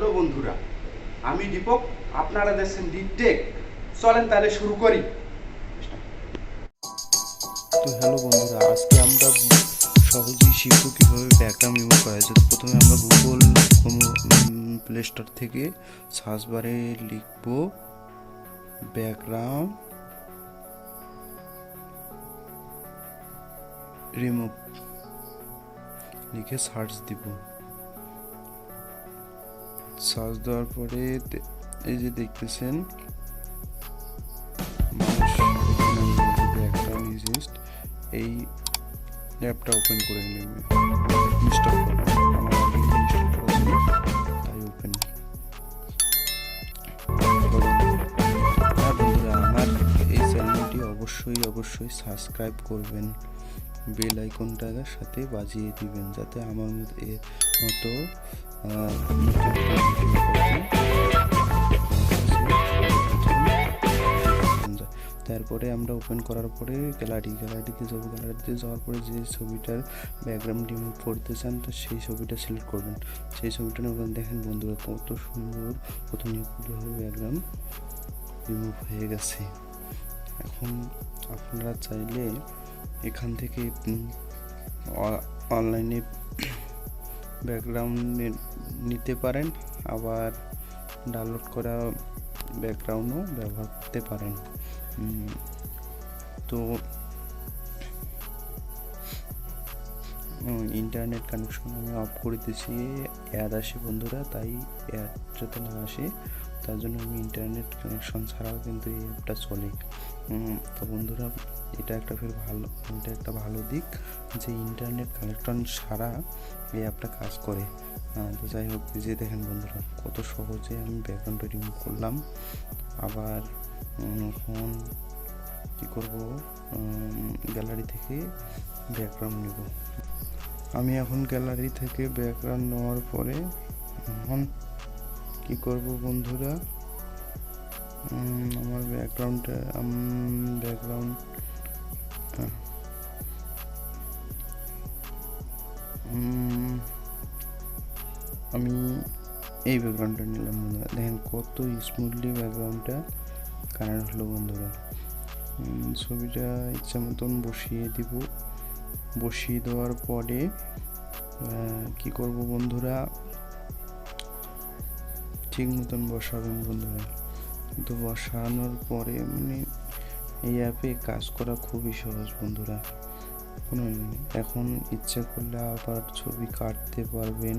Hello বন্ধুরা, আমি দীপক, আপনারা দেখছেন ডিটেক। চলেন তাহলে শুরু করি। তো হ্যালো বন্ধুরা, আজকে আমরা সহজেই শিখব কীভাবে ব্যাকগ্রাউন্ড রিমুভ করা যায়। প্রথমে আমরা গুগল প্লে স্টোর থেকে সার্চ বারে লিখব ব্যাকগ্রাউন্ড রিমুভ, লিখে সার্চ দিব। সার্চ দেওয়ার পরে এই যে দেখতেছেন ব্যাকগ্রাউন্ড ইজিস্ট, এই অ্যাপটা ওপেন করে নেবে, ইনস্টল করবে। আমার আগে ইনস্টল করা ছিল তাই ওপেন। হ্যাঁ বন্ধুরা, আমার এই চ্যানেলটি অবশ্যই সাবস্ক্রাইব করবেন, বেল আইকনটার সাথে বাজিয়ে দিবেন, যাতে আমার মতো তারপরে আমরা ওপেন করার পরে গ্যালারিতে যাবো। গ্যালারিতে যাওয়ার পরে যে ছবিটার ব্যাকগ্রাউন্ড রিমুভ করতে চান, তো সেই ছবিটা সিলেক্ট করবেন। সেই ছবিটা দেখেন বন্ধুরা, কত সুন্দর, কত নিখুঁতভাবে ব্যাকগ্রাউন্ড রিমুভ হয়ে গেছে। এখন আপনারা চাইলে এখান থেকে অনলাইনে ব্যাকগ্রাউন্ড নিতে পারেন, আবার ডাউনলোড করা ব্যাকগ্রাউন্ডও ব্যবহার করতে পারেন। তো ইন্টারনেট কানেকশন আমি অফ করে দিয়েছি, অ্যাড আসে বন্ধুরা, তাই অ্যাড যাতে না আসে তার জন্য আমি ইন্টারনেট কানেকশন ছাড়াও কিন্তু এই অ্যাপটা চলে। তো বন্ধুরা, এটা একটা ভালো দিক যে ইন্টারনেট কানেকশন ছাড়া এই অ্যাপটা কাজ করে। তো যাই হোক, যে দেখেন বন্ধুরা, কত সহজে আমি ব্যাকগ্রাউন্ডটা রিমুভ করলাম। আবার এখন কী করব, গ্যালারি থেকে ব্যাকগ্রাউন্ড নেব। আমি এখন গ্যালারি থেকে ব্যাকগ্রাউন্ড নেওয়ার পরে এখন কী করব বন্ধুরা, আমার ব্যাকগ্রাউন্ড আমি এই ব্যাকগ্রাউন্ডটা নিলাম বন্ধুরা। দেখেন কত স্মুথলি ব্যাকগ্রাউন্ডটা কানেক্ট হলো বন্ধুরা। ছবিটা ইচ্ছা মতন বসিয়ে দেওয়ার পরে কি করব বন্ধুরা, ঠিক মতন বসাবেন বন্ধুরা। কিন্তু বসানোর পরে এই অ্যাপে কাজ করা খুবই সহজ বন্ধুরা। এখন ইচ্ছে করলে আবার ছবি কাটতে পারবেন,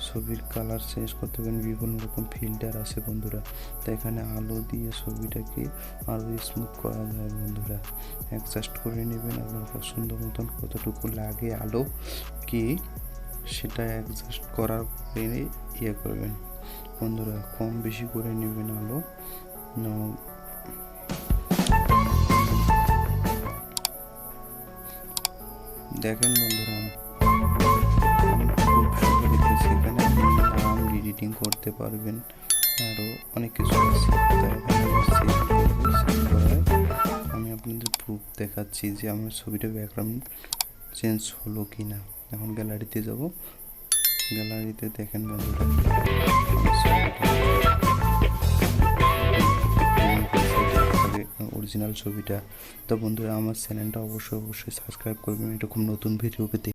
ছবির কালার চেঞ্জ করতে পারবেন, বিভিন্ন রকম ফিল্টার আছে বন্ধুরা। তো এখানে আলো দিয়ে ছবিটাকে আরও স্মুথ করা যায় বন্ধুরা। অ্যাডজাস্ট করে নেবেন আপনার পছন্দ মতন, কতটুকু লাগে আলো কি সেটা অ্যাডজাস্ট করার পরে করবেন বন্ধুরা। কম বেশি করে নেবেন আলো। দেখেন বন্ধুরা, সেখানে নাম এডিটিং করতে পারবেন, আরও অনেক কিছু আছে। আমি আপনাদের প্রুফ দেখাচ্ছি যে আমার ছবিটা ব্যাকগ্রাউন্ড চেঞ্জ হলো কি না। এখন গ্যালারিতে যাব, গ্যালারিতে দেখেন বন্ধুরা অরিজিনাল ছবিটা। তো বন্ধুরা, আমার চ্যানেলটা অবশ্যই সাবস্ক্রাইব করবেন এরকম নতুন ভিডিও পেতে।